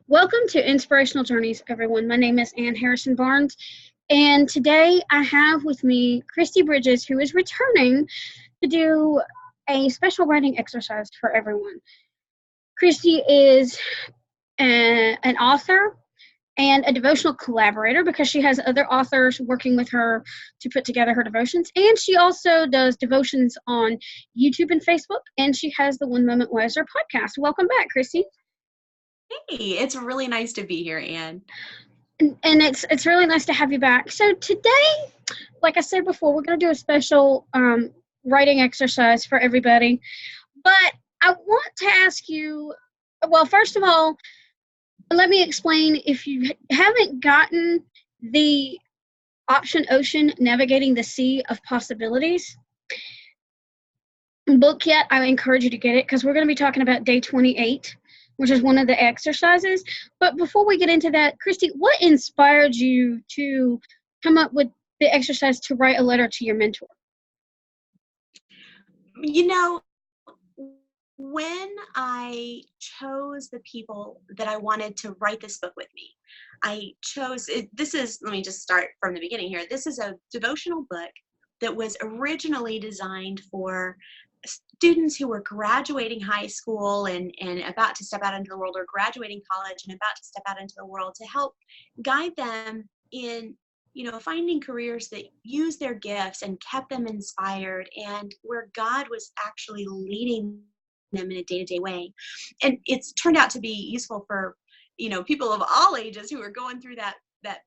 Welcome to Inspirational Journeys, everyone. My name is Ann Harrison Barnes, and today I have with me Kristi Bridges, who is returning to do a special writing exercise for everyone. Kristi is an author and a devotional collaborator because she has other authors working with her to put together her devotions. And she also does devotions on YouTube and Facebook, and she has the One Moment Wiser podcast. Welcome back, Kristi. Hey, it's really nice to be here, Anne. And it's really nice to have you back. So today, like I said before, we're going to do a special writing exercise for everybody. But I want to ask you, well, first of all, let me explain, if you haven't gotten the Option Ocean Navigating the Sea of Possibilities book yet, I encourage you to get it because we're going to be talking about day 28, which is one of the exercises. But before we get into that, Kristi, what inspired you to come up with the exercise to write a letter to your mentor? You know, when I chose the people that I wanted to write this book with me, I chose it. Let me just start from the beginning here. This is a devotional book that was originally designed for students who were graduating high school and about to step out into the world, or graduating college and about to step out into the world, to help guide them in finding careers that use their gifts and kept them inspired, and where God was actually leading them in a day-to-day way. And it's turned out to be useful for people of all ages who are going through that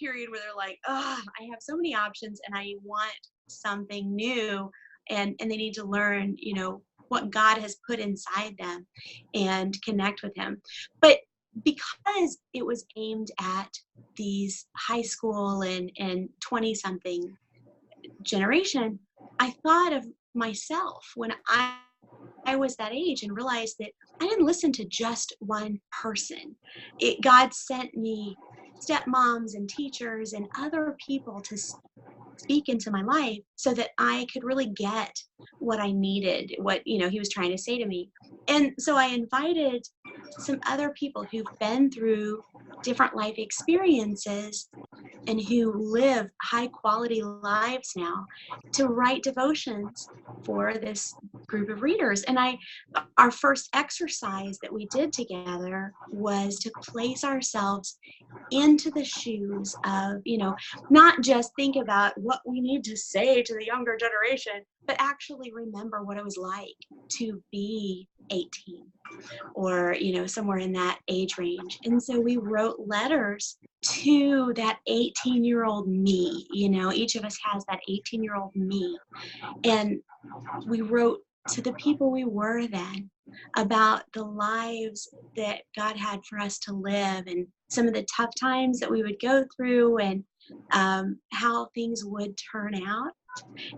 period where they're like, oh, I have so many options and I want something new, and they need to learn what God has put inside them and connect with him. But because it was aimed at these high school and 20 something generation, I thought of myself when I was that age and realized that I didn't listen to just one person. God sent me stepmoms and teachers and other people to speak into my life so that I could really get what I needed, what he was trying to say to me. And so I invited some other people who've been through different life experiences and who live high quality lives now to write devotions for this group of readers. And our first exercise that we did together was to place ourselves into the shoes of, not just think about what we need to say to the younger generation, but actually remember what it was like to be 18 or, somewhere in that age range. And so we wrote letters to that 18-year-old me. Each of us has that 18-year-old me. And we wrote to the people we were then about the lives that God had for us to live, and some of the tough times that we would go through, and how things would turn out.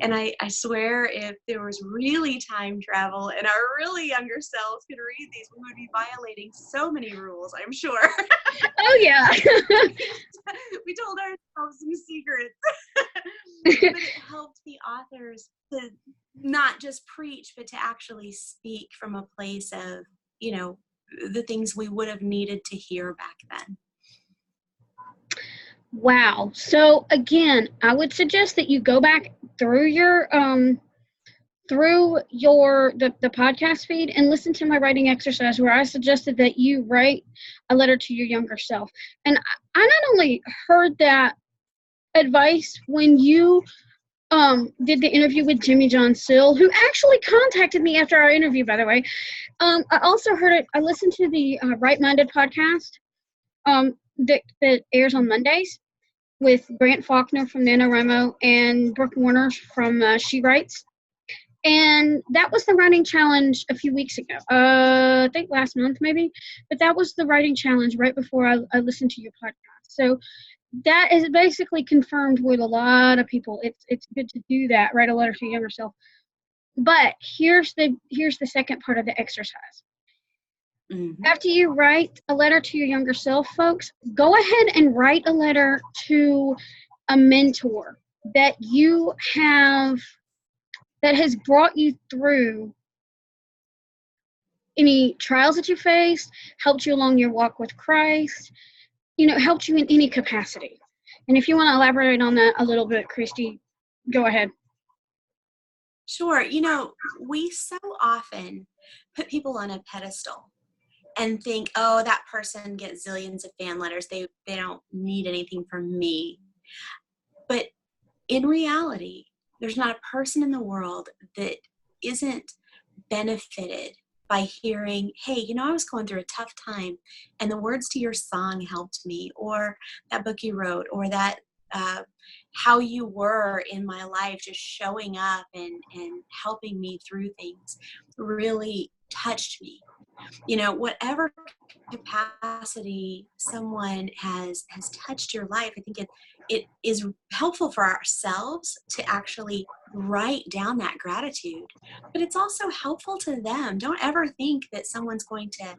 And I swear, if there was really time travel and our really younger selves could read these, we would be violating so many rules, I'm sure. Oh, yeah. We told ourselves some secrets. But it helped the authors to not just preach, but to actually speak from a place of, the things we would have needed to hear back then. Wow. So again, I would suggest that you go back through your the podcast feed and listen to my writing exercise where I suggested that you write a letter to your younger self. And I not only heard that advice when you did the interview with Jimmy John Sill, who actually contacted me after our interview, by the way. I also heard it. I listened to the Right Minded podcast that airs on Mondays with Grant Faulkner from NaNoWriMo and Brooke Warner from She Writes. And that was the writing challenge a few weeks ago. I think last month maybe. But that was the writing challenge right before I listened to your podcast. So that is basically confirmed with a lot of people. It's good to do that, write a letter to your younger self. But here's the second part of the exercise. Mm-hmm. After you write a letter to your younger self, folks, go ahead and write a letter to a mentor that you have, that has brought you through any trials that you faced, helped you along your walk with Christ, helped you in any capacity. And if you want to elaborate on that a little bit, Kristi, go ahead. Sure. We so often put people on a pedestal and think, oh, that person gets zillions of fan letters. They don't need anything from me. But in reality, there's not a person in the world that isn't benefited by hearing, hey, I was going through a tough time and the words to your song helped me, or that book you wrote, or that how you were in my life, just showing up and helping me through things really touched me. Whatever capacity someone has touched your life, I think it is helpful for ourselves to actually write down that gratitude, but it's also helpful to them. Don't ever think that someone's going to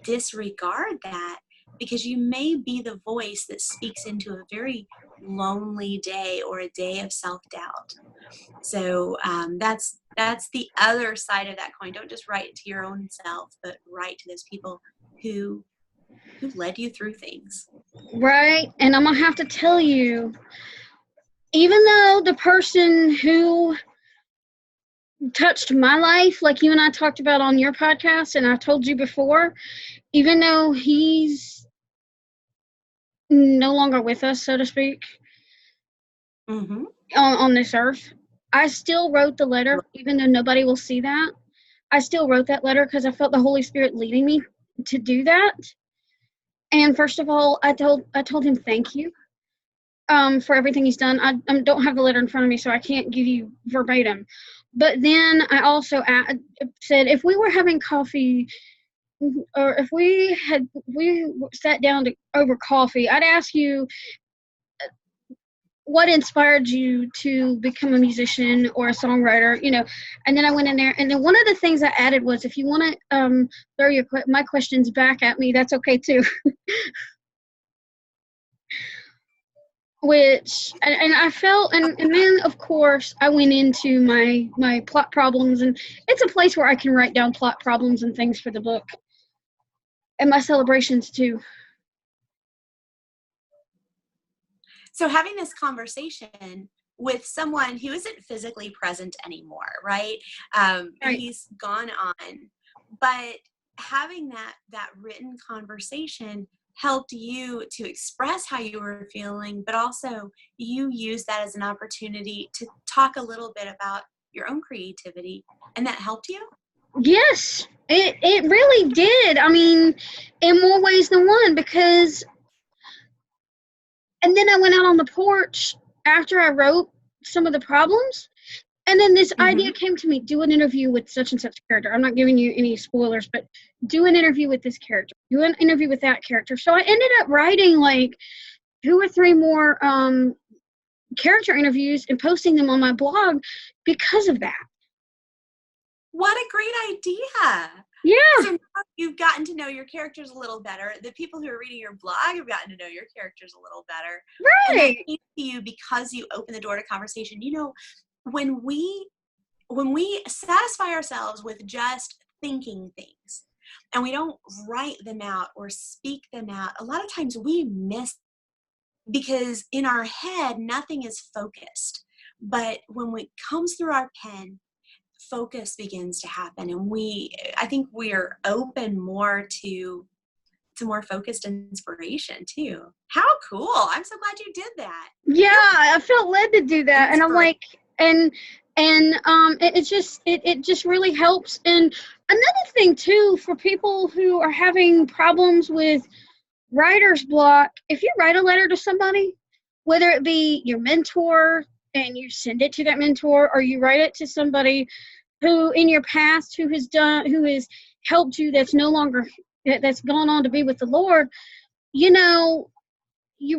disregard that, because you may be the voice that speaks into a very lonely day or a day of self-doubt. So that's the other side of that coin. Don't just write to your own self, but write to those people who led you through things. Right. And I'm going to have to tell you, even though the person who touched my life, like you and I talked about on your podcast, and I told you before, even though he's no longer with us, so to speak, on this earth, I still wrote the letter, even though nobody will see that. I still wrote that letter because I felt the Holy Spirit leading me to do that. And first of all, I told him thank you for everything he's done. I don't have the letter in front of me, so I can't give you verbatim. But then I also said, if we were having coffee, or if we sat down over coffee, I'd ask you what inspired you to become a musician or a songwriter, and then I went in there, and then one of the things I added was, if you want to throw my questions back at me, that's okay too. Which, and I felt, and then of course I went into my plot problems, and it's a place where I can write down plot problems and things for the book, and my celebrations too. So having this conversation with someone who isn't physically present anymore, right? Right. He's gone on, but having that written conversation helped you to express how you were feeling, but also you used that as an opportunity to talk a little bit about your own creativity, and that helped you? Yes, it really did. I mean, in more ways than one, because, and then I went out on the porch after I wrote some of the problems, and then this idea came to me: do an interview with such and such character. I'm not giving you any spoilers, but do an interview with this character. Do an interview with that character. So I ended up writing like 2 or 3 more character interviews and posting them on my blog because of that. What a great idea. Yeah. So now you've gotten to know your characters a little better. The people who are reading your blog have gotten to know your characters a little better. Right. And that came to you because you open the door to conversation. When we satisfy ourselves with just thinking things and we don't write them out or speak them out, a lot of times we miss, because in our head, nothing is focused. But when it comes through our pen, focus begins to happen, and I think we're open more to more focused inspiration too. How cool. I'm so glad you did that. Yeah, I felt led to do that, and I'm like, and it just really helps. And another thing too, for people who are having problems with writer's block, if you write a letter to somebody, whether it be your mentor and you send it to that mentor, or you write it to somebody who in your past who has helped you, that's gone on to be with the Lord, you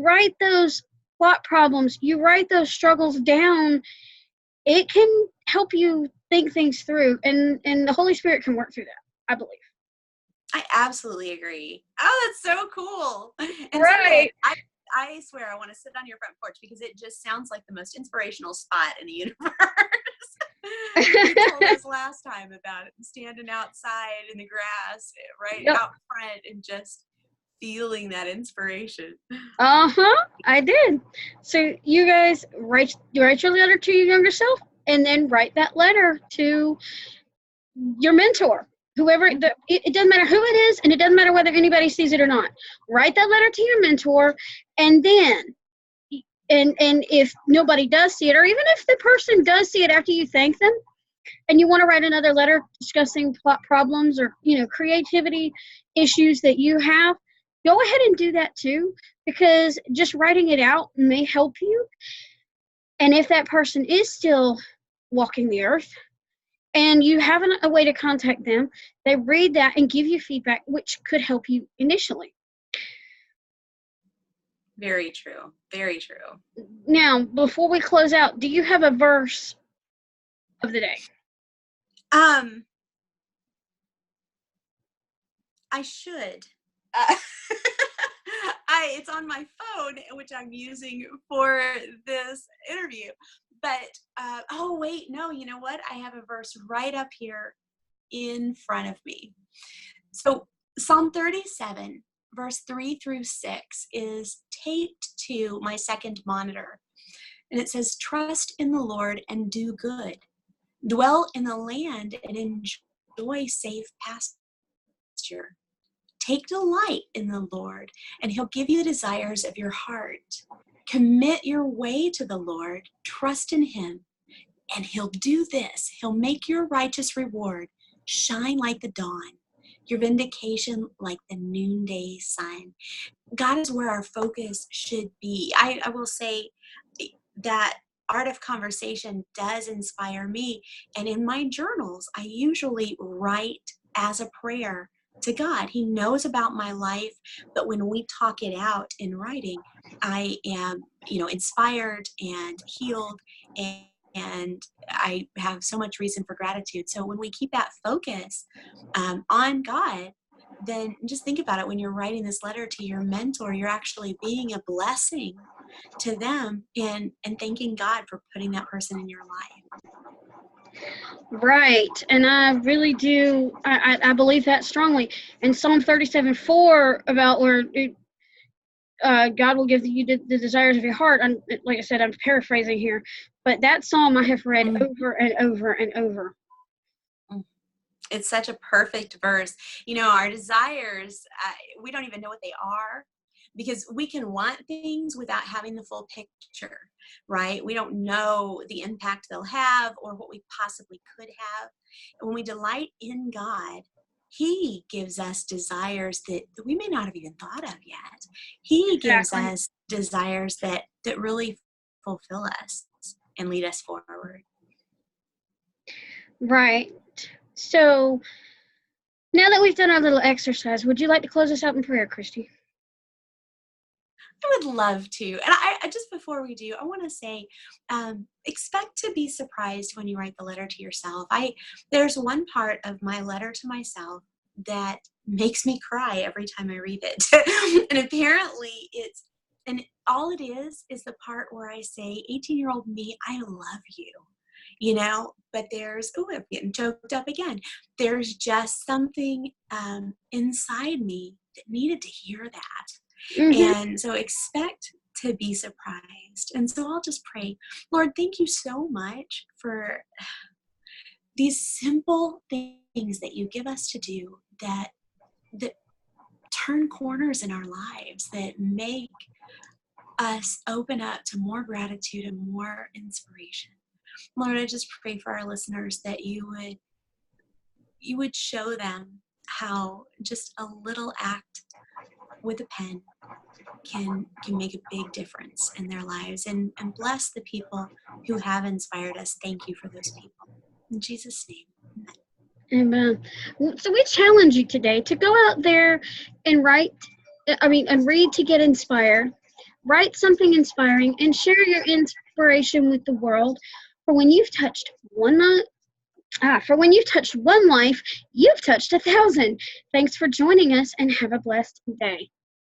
write those plot problems, you write those struggles down, it can help you think things through, and the Holy Spirit can work through that, I believe. I absolutely agree. Oh, that's so cool. And right. I swear I want to sit on your front porch, because it just sounds like the most inspirational spot in the universe. You told us last time about it, standing outside in the grass, right Yep. out front, and just feeling that inspiration. I did. So you guys write your letter to your younger self, and then write that letter to your mentor, whoever. It doesn't matter who it is, and it doesn't matter whether anybody sees it or not. Write that letter to your mentor, and then, and if nobody does see it, or even if the person does see it after you thank them, and you want to write another letter discussing problems or creativity issues that you have, go ahead and do that too, because just writing it out may help you. And if that person is still walking the earth and you have a way to contact them, they read that and give you feedback, which could help you initially. Very true. Very true. Now, before we close out, do you have a verse of the day? I should. It's on my phone, which I'm using for this interview. But oh wait, no, you know what? I have a verse right up here in front of me. So Psalm 37, verse 3-6 is taped to my second monitor. And it says, "Trust in the Lord and do good. Dwell in the land and enjoy safe pasture. Take delight in the Lord, and he'll give you the desires of your heart. Commit your way to the Lord. Trust in him, and he'll do this. He'll make your righteous reward shine like the dawn, your vindication like the noonday sun." God is where our focus should be. I will say that Art of Conversation does inspire me. And in my journals, I usually write as a prayer to God. He knows about my life, but when we talk it out in writing, I am, inspired and healed, and I have so much reason for gratitude. So when we keep that focus on God, then just think about it. When you're writing this letter to your mentor, you're actually being a blessing to them and thanking God for putting that person in your life. Right. And I really do. I believe that strongly. And Psalm 37:4 about where God will give you the desires of your heart. Like I said, I'm paraphrasing here, but that psalm I have read over and over and over. It's such a perfect verse. Our desires, we don't even know what they are, because we can want things without having the full picture, right? We don't know the impact they'll have or what we possibly could have. And when we delight in God, he gives us desires that we may not have even thought of yet. He gives us desires that really fulfill us and lead us forward. Right. So now that we've done our little exercise, would you like to close us out in prayer, Kristi? I would love to. And I just before we do, I want to say, expect to be surprised when you write the letter to yourself. There's one part of my letter to myself that makes me cry every time I read it. And apparently all it is the part where I say, 18-year-old me, I love you. But there's, I'm getting choked up again. There's just something inside me that needed to hear that. Mm-hmm. And so expect to be surprised. And so I'll just pray, Lord, thank you so much for these simple things that you give us to do that turn corners in our lives, that make us open up to more gratitude and more inspiration. Lord, I just pray for our listeners that you would show them how just a little act with a pen can make a big difference in their lives, and bless the people who have inspired us. Thank you for those people. In Jesus' name, amen. Amen. So we challenge you today to go out there and and read to get inspired. Write something inspiring and share your inspiration with the world. For when you've touched one life, you've touched 1,000. Thanks for joining us, and have a blessed day.